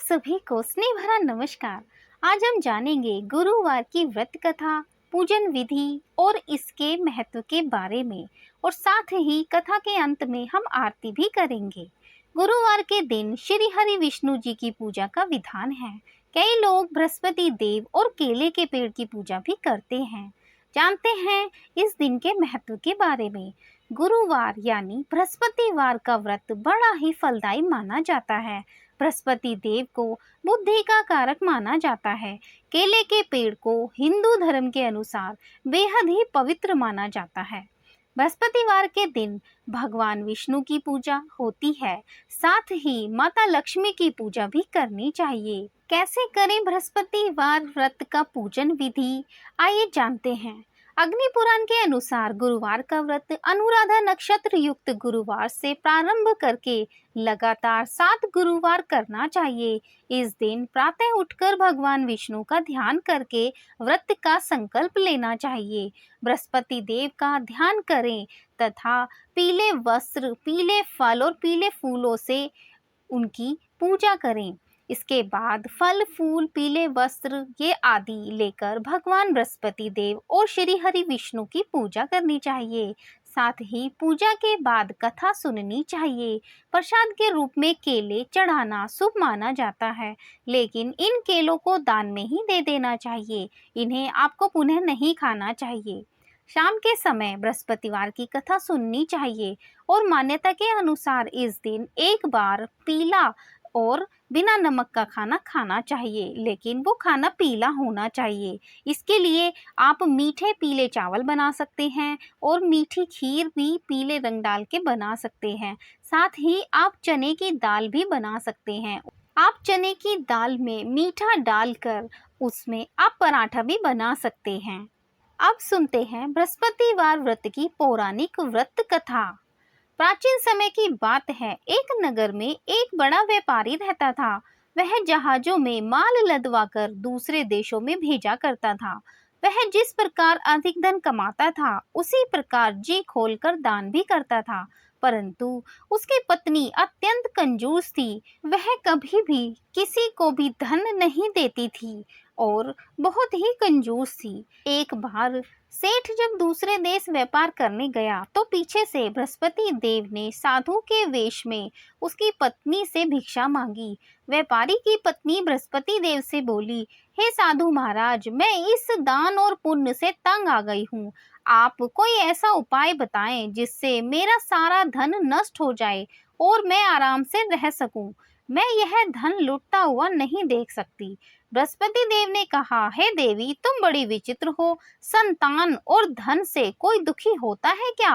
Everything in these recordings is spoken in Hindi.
सभी को स्नेह भरा नमस्कार। आज हम जानेंगे गुरुवार की व्रत कथा, पूजन विधि और इसके महत्व के बारे में। और साथ ही कथा के अंत में हम आरती भी करेंगे। गुरुवार के दिन श्री हरि विष्णु जी की पूजा का विधान है। कई लोग बृहस्पति देव और केले के पेड़ की पूजा भी करते हैं। जानते हैं इस दिन के महत्व के बारे में। गुरुवार यानी बृहस्पतिवार का व्रत बड़ा ही फलदायी माना जाता है। बृहस्पति देव को बुद्धि का कारक माना जाता है। केले के पेड़ को हिंदू धर्म के अनुसार बेहद ही पवित्र माना जाता है। बृहस्पतिवार के दिन भगवान विष्णु की पूजा होती है। साथ ही माता लक्ष्मी की पूजा भी करनी चाहिए। कैसे करें बृहस्पतिवार व्रत का पूजन विधि, आइए जानते हैं। अग्नि पुराण के अनुसार गुरुवार का व्रत अनुराधा नक्षत्र युक्त गुरुवार से प्रारंभ करके लगातार 7 गुरुवार करना चाहिए। इस दिन प्रातः उठकर भगवान विष्णु का ध्यान करके व्रत का संकल्प लेना चाहिए। बृहस्पति देव का ध्यान करें तथा पीले वस्त्र, पीले फल और पीले फूलों से उनकी पूजा करें। इसके बाद फल फूल, पीले वस्त्र ये आदि लेकर भगवान बृहस्पति देव और श्री हरि विष्णु की पूजा करनी चाहिए। साथ ही पूजा के बाद कथा सुननी चाहिए। प्रसाद के रूप में केले चढ़ाना शुभ माना जाता है, लेकिन इन केलों को दान में ही दे देना चाहिए। इन्हें आपको पुनः नहीं खाना चाहिए। शाम के समय बृहस्पतिवार की कथा सुननी चाहिए और मान्यता के अनुसार इस दिन एक बार पीला और बिना नमक का खाना खाना चाहिए, लेकिन वो खाना पीला होना चाहिए। इसके लिए आप मीठे पीले चावल बना सकते हैं और मीठी खीर भी पीले रंग डाल के बना सकते हैं। साथ ही आप चने की दाल भी बना सकते हैं। आप चने की दाल में मीठा डालकर उसमें आप पराठा भी बना सकते हैं। अब सुनते हैं बृहस्पतिवार व्रत की पौराणिक व्रत कथा। प्राचीन समय की बात है। एक नगर में एक बड़ा व्यापारी रहता था। वह जहाजों में माल लदवाकर दूसरे देशों में भेजा करता था। वह जिस प्रकार अधिक धन कमाता था, उसी प्रकार जी खोलकर दान भी करता था। परंतु उसकी पत्नी अत्यंत कंजूस थी। वह कभी भी किसी को भी धन नहीं देती थी और बहुत ही कंजूस थी। एक बार सेठ जब दूसरे देश व्यापार करने गया तो पीछे से बृहस्पति देव ने साधु के वेश में उसकी पत्नी से भिक्षा मांगी। व्यापारी की पत्नी बृहस्पति देव से बोली, हे साधु महाराज, मैं इस दान और पुण्य से तंग आ गई हूँ। आप कोई ऐसा उपाय बताएं जिससे मेरा सारा धन नष्ट हो जाए और मैं आराम से रह सकूं। मैं यह धन लुटता हुआ नहीं देख सकती। बृहस्पति देव ने कहा, हे देवी, तुम बड़ी विचित्र हो। संतान और धन से कोई दुखी होता है क्या?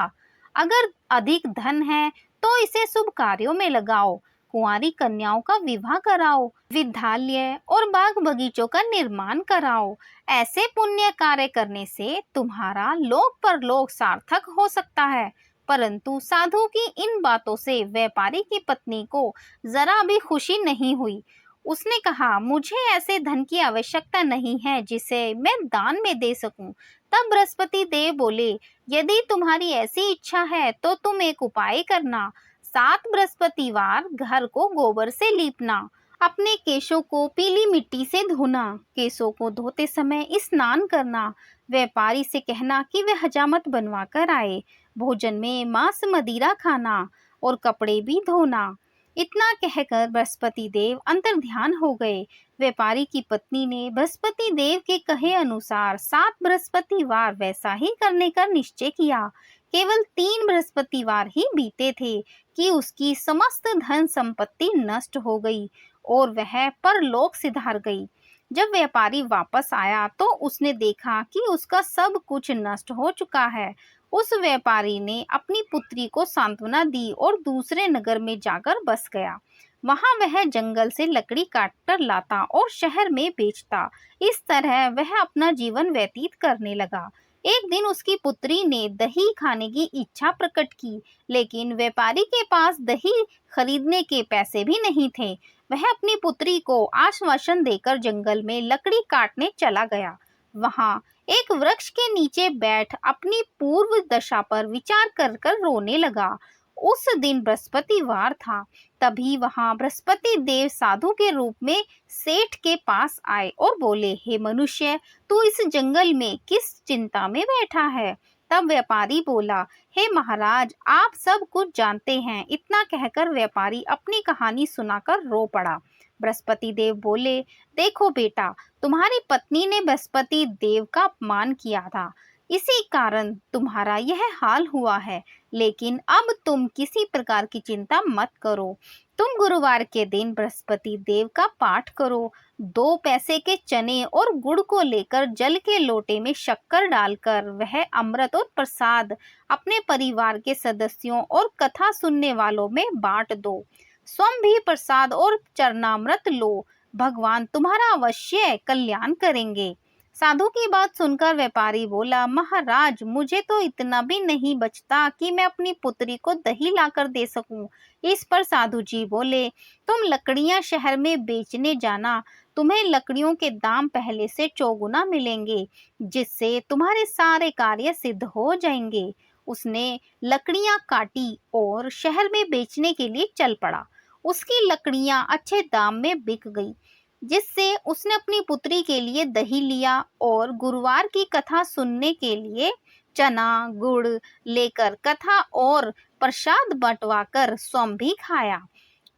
अगर अधिक धन है तो इसे शुभ कार्यों में लगाओ। कुंवारी कन्याओं का विवाह कराओ, विद्यालय और बाग बगीचों का निर्माण कराओ। ऐसे पुण्य कार्य करने से तुम्हारा लोक परलोक सार्थक हो सकता है। परंतु साधु की इन बातों से व्यापारी की पत्नी को जरा भी खुशी नहीं हुई। उसने कहा, मुझे ऐसे धन की आवश्यकता नहीं है जिसे मैं दान में दे सकूं। तब बृहस्पति देव बोले, यदि तुम्हारी ऐसी इच्छा है तो तुम एक उपाय करना। 7 बृहस्पतिवार घर को गोबर से लीपना, अपने केशों को पीली मिट्टी से धोना, केशों को धोते समय स्नान करना। व्यापारी से कहना कि वे हजामत बनवा कर आए। भोजन में मांस मदिरा खाना और कपड़े भी धोना। इतना कहकर बृहस्पति देव अंतर ध्यान हो गए। व्यापारी की पत्नी ने बृहस्पति देव के कहे अनुसार 7 बृहस्पतिवार वैसा ही करने का निश्चय किया। केवल 3 बृहस्पतिवार ही बीते थे कि उसकी समस्त धन संपत्ति नष्ट हो गई और वह परलोक सिधार गई। जब व्यापारी वापस आया तो उसने देखा कि उसका सब कुछ नष्ट हो चुका है। उस व्यापारी ने अपनी पुत्री को सांत्वना दी और दूसरे नगर में जाकर बस गया। वहां वह जंगल से लकड़ी काटकर लाता और शहर में बेचता। इस तरह वह अपना जीवन व्यतीत करने लगा। एक दिन उसकी पुत्री ने दही खाने की इच्छा प्रकट की, लेकिन व्यापारी के पास दही खरीदने के पैसे भी नहीं थे। वह अपनी पुत्री को आश्वासन देकर जंगल में लकड़ी काटने चला गया। वहां एक वृक्ष के नीचे बैठ अपनी पूर्व दशा पर विचार कर कर रोने लगा। उस दिन बृहस्पतिवार था। तभी वहां बृहस्पति देव साधु के रूप में सेठ के पास आए और बोले, हे मनुष्य, तू इस जंगल में किस चिंता में बैठा है? तब व्यापारी बोला, हे महाराज, आप सब कुछ जानते हैं। इतना कहकर व्यापारी अपनी कहानी सुनाकर रो पड़ा। बृहस्पति देव बोले, देखो बेटा, तुम्हारी पत्नी ने बृहस्पति देव का अपमान किया था, इसी कारण तुम्हारा यह हाल हुआ है। लेकिन अब तुम किसी प्रकार की चिंता मत करो। तुम गुरुवार के दिन बृहस्पति देव का पाठ करो। 2 पैसे के चने और गुड़ को लेकर जल के लोटे में शक्कर डालकर वह अमृत और प्रसाद अपने परिवार के सदस्यों और कथा सुनने वालों में बांट दो। स्वयं भी प्रसाद और चरणामृत लो। भगवान तुम्हारा अवश्य कल्याण करेंगे। साधु की बात सुनकर व्यापारी बोला, महाराज, मुझे तो इतना भी नहीं बचता कि मैं अपनी पुत्री को दही लाकर दे सकूं। इस पर साधु जी बोले, तुम लकड़ियां शहर में बेचने जाना, तुम्हें लकड़ियों के दाम पहले से चौगुना मिलेंगे, जिससे तुम्हारे सारे कार्य सिद्ध हो जाएंगे। उसने लकड़ियां काटी और शहर में बेचने के लिए चल पड़ा। उसकी लकड़ियां अच्छे दाम में बिक गई, जिससे उसने अपनी पुत्री के लिए दही लिया और गुरुवार की कथा सुनने के लिए चना गुड़ लेकर कथा और प्रसाद बंटवा कर स्वयं भी खाया।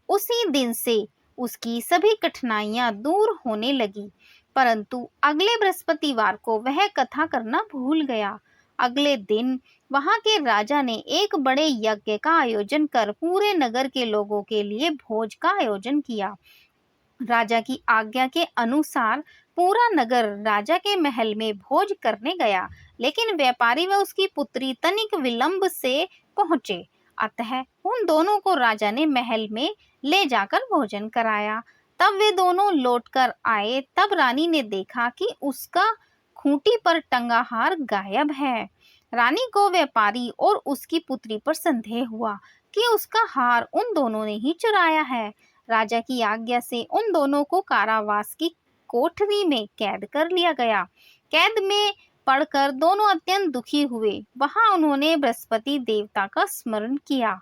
उसी दिन से उसकी सभी कठिनाइयां दूर होने लगी। परंतु अगले बृहस्पतिवार को वह कथा करना भूल गया। अगले दिन वहां के राजा ने एक बड़े यज्ञ का आयोजन कर पूरे नगर के लोगों के लिए भोज का आयोजन किया। राजा की आज्ञा के अनुसार पूरा नगर राजा के महल में भोज करने गया, लेकिन व्यापारी व उसकी पुत्री तनिक विलंब से पहुंचे। अतः उन दोनों को राजा ने महल में ले जाकर भोजन कराया। तब वे दोनों लौटकर आए, तब रानी ने देखा कि उसका खूंटी पर टंगा हार गायब है। रानी को व्यापारी और उसकी पुत्री पर संदेह हुआ कि उसका हार उन दोनों ने ही चुराया है। राजा की आज्ञा से उन दोनों को कारावास की कोठरी में कैद कर लिया गया। कैद में पड़कर दोनों अत्यंत दुखी हुए। वहां उन्होंने बृहस्पति देवता का स्मरण किया।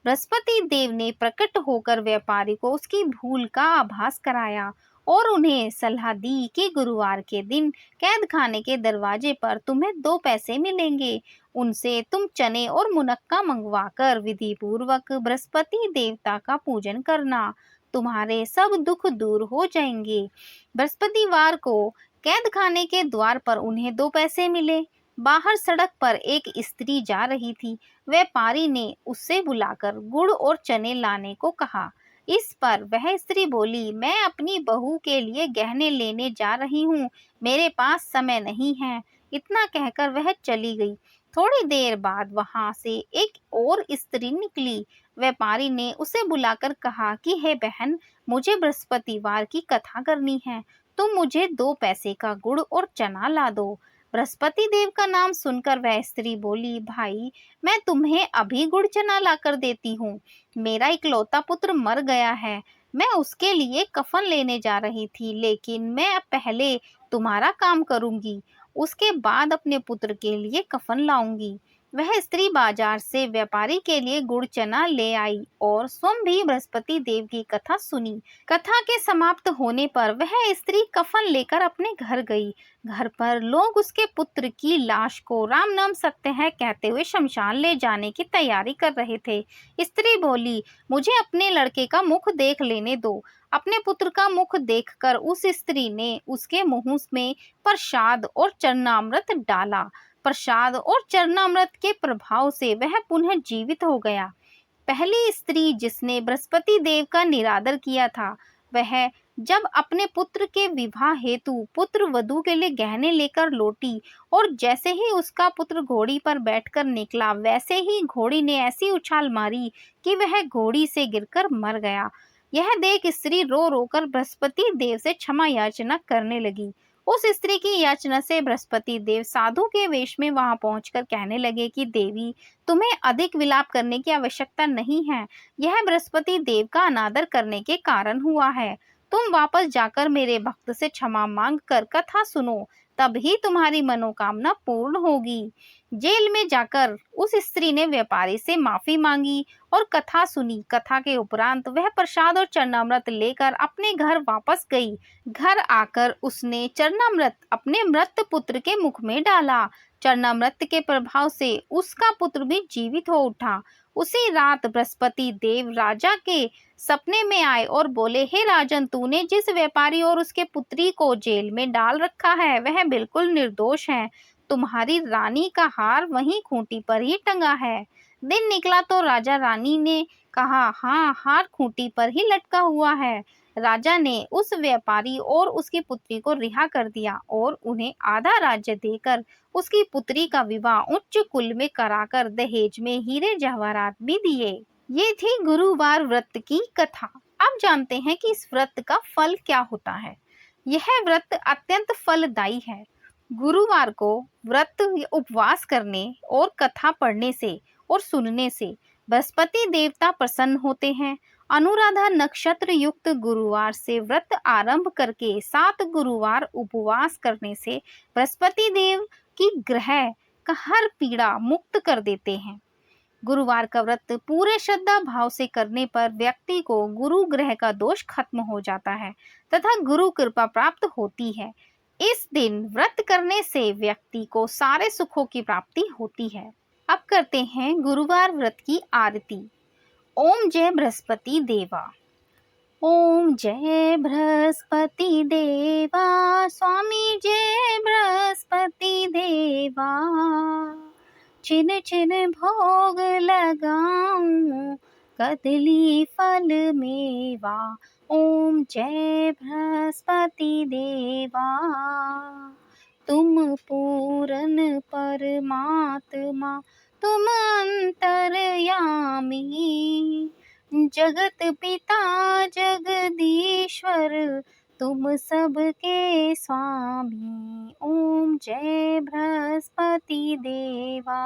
बृहस्पति देव ने प्रकट होकर व्यापारी को उसकी भूल का आभास कराया और उन्हें सलाह दी कि गुरुवार के दिन कैद खाने के दरवाजे पर तुम्हें 2 पैसे मिलेंगे। उनसे तुम चने और मुनक्का मंगवाकर विधि पूर्वक बृहस्पति देवता का पूजन करना। तुम्हारे सब दुख दूर हो जाएंगे। बृहस्पतिवार को कैद खाने के द्वार पर उन्हें 2 पैसे मिले। बाहर सड़क पर एक स्त्री जा रही थी। व्यापारी ने उससे बुलाकर गुड़ और चने लाने को कहा। इस पर वह स्त्री बोली, मैं अपनी बहू के लिए गहने लेने जा रही हूँ, मेरे पास समय नहीं है। इतना कहकर वह चली गई। थोड़ी देर बाद वहां से एक और स्त्री निकली। व्यापारी ने उसे बुलाकर कहा कि हे बहन, मुझे बृहस्पतिवार की कथा करनी है, तुम मुझे 2 पैसे का गुड़ और चना ला दो। बृहस्पति देव का नाम सुनकर वह स्त्री बोली, भाई, मैं तुम्हें अभी गुड़ चना लाकर देती हूँ। मेरा इकलौता पुत्र मर गया है, मैं उसके लिए कफन लेने जा रही थी, लेकिन मैं अब पहले तुम्हारा काम करूंगी, उसके बाद अपने पुत्र के लिए कफन लाऊंगी। वह स्त्री बाजार से व्यापारी के लिए गुड़ चना ले आई और स्वयं भी बृहस्पति देव की कथा सुनी। कथा के समाप्त होने पर वह स्त्री कफन लेकर अपने घर गई। घर पर लोग उसके पुत्र की लाश को राम नाम सत्य है कहते हुए शमशान ले जाने की तैयारी कर रहे थे। स्त्री बोली, मुझे अपने लड़के का मुख देख लेने दो। अपने पुत्र का मुख देखकर उस स्त्री ने उसके मुंह में प्रसाद और चरणामृत डाला। प्रसाद और चरणामृत के प्रभाव से वह पुनः जीवित हो गया। पहली स्त्री जिसने बृहस्पति देव का निरादर किया था, वह जब अपने पुत्र के विवाह हेतु पुत्र वधू के लिए गहने लेकर लौटी और जैसे ही उसका पुत्र घोड़ी पर बैठकर निकला, वैसे ही घोड़ी ने ऐसी उछाल मारी कि वह घोड़ी से गिरकर मर गया। यह देख स्त्री रो रोकर बृहस्पति देव से क्षमा याचना करने लगी। उस स्त्री की याचना से बृहस्पति देव साधु के वेश में वहां पहुंचकर कहने लगे कि देवी, तुम्हें अधिक विलाप करने की आवश्यकता नहीं है, यह बृहस्पति देव का अनादर करने के कारण हुआ है। तुम वापस जाकर मेरे भक्त से क्षमा मांग कर कथा सुनो, तब ही तुम्हारी मनोकामना पूर्ण होगी। जेल में जाकर उस स्त्री ने व्यापारी से माफी मांगी और कथा सुनी। कथा के उपरांत वह प्रसाद और चरणामृत लेकर अपने घर वापस गई। घर आकर उसने चरणामृत अपने मृत पुत्र के मुख में डाला। चरणामृत के प्रभाव से उसका पुत्र भी जीवित हो उठा। उसी रात बृहस्पति देव राजा के सपने में आए और बोले, हे राजन, तूने जिस व्यापारी और उसके पुत्री को जेल में डाल रखा है वह बिल्कुल निर्दोष है। तुम्हारी रानी का हार वहीं खूंटी पर ही टंगा है। दिन निकला तो राजा रानी ने कहा, हाँ, हार खूंटी पर ही लटका हुआ है। राजा ने उस व्यापारी और उसकी पुत्री को रिहा कर दिया और उन्हें आधा राज्य देकर उसकी पुत्री का विवाह उच्च कुल में कराकर दहेज में हीरे जवाहरात भी दिए। ये थी गुरुवार व्रत की कथा। अब जानते हैं कि इस व्रत का फल क्या होता है। यह व्रत अत्यंत फलदायी है। गुरुवार को व्रत उपवास करने और कथा पढ़ने से और सुनने से बृहस्पति देवता प्रसन्न होते हैं। अनुराधा नक्षत्र युक्त गुरुवार से व्रत आरंभ करके 7 गुरुवार उपवास करने से बृहस्पति देव की ग्रह का हर पीड़ा मुक्त कर देते हैं। गुरुवार का व्रत पूरे श्रद्धा भाव से करने पर व्यक्ति को गुरु ग्रह का दोष खत्म हो जाता है तथा गुरु कृपा प्राप्त होती है। इस दिन व्रत करने से व्यक्ति को सारे सुखों की प्राप्ति होती है। अब करते हैं गुरुवार व्रत की आरती। ओम जय बृहस्पति देवा। ओम जय बृहस्पति देवा, स्वामी जय बृहस्पति देवा। चिन चिन भोग लगाऊं, कदली फल मेवा। ओम जय बृहस्पति देवा। तुम पूरन परमात्मा, तुम अंतर्यामी, जगत पिता जगदीश्वर, तुम सबके स्वामी। ओम जय बृहस्पति देवा।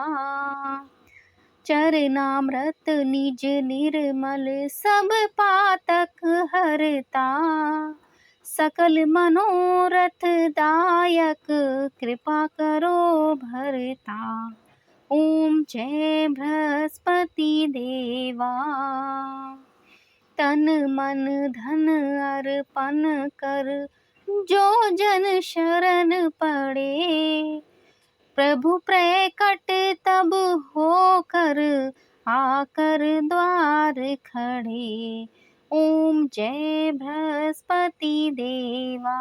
चरणामृत निज निर्मल, सब पातक हरता, सकल मनोरथ दायक, कृपा करो भरता। ओम जय बृहस्पति देवा। तन मन धन अर्पण कर, जो जन शरण पड़े, प्रभु प्रकट तब होकर, आकर द्वार खड़े। ओम जय बृहस्पति देवा।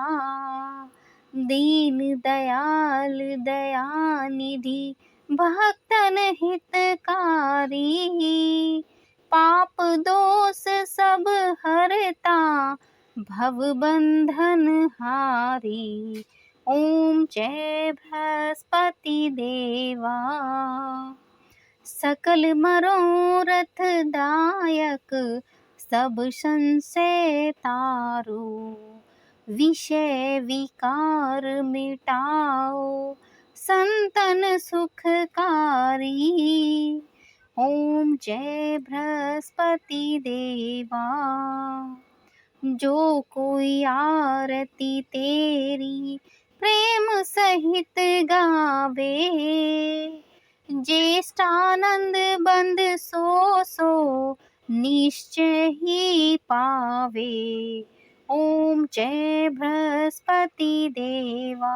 दीन दयाल दयानिधि, भक्तन हितकारी, पाप दोष सब हरता, भव बंधन हारी। ओम जय बृहस्पति देवा। सकल मनोरथ दायक, सब संशय तारो, विषय विकार मिटाओ, संतन सुखकारी। ओम जय बृहस्पति देवा। जो कोई आरती तेरी प्रेम सहित गावे, ज्येष्ठानंद बंद सो सो निश्चय ही पावे। ओम जय बृहस्पति देवा।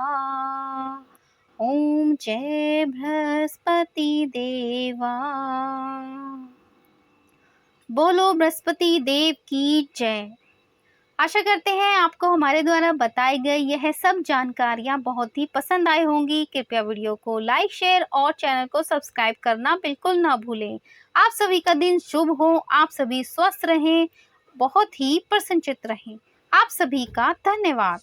ओम जय बृहस्पति देवा। बोलो बृहस्पति देव की जय। आशा करते हैं आपको हमारे द्वारा बताई गई यह सब जानकारियाँ बहुत ही पसंद आई होंगी। कृपया वीडियो को लाइक, शेयर और चैनल को सब्सक्राइब करना बिल्कुल ना भूलें। आप सभी का दिन शुभ हो, आप सभी स्वस्थ रहें, बहुत ही प्रसन्नचित्त रहें। आप सभी का धन्यवाद।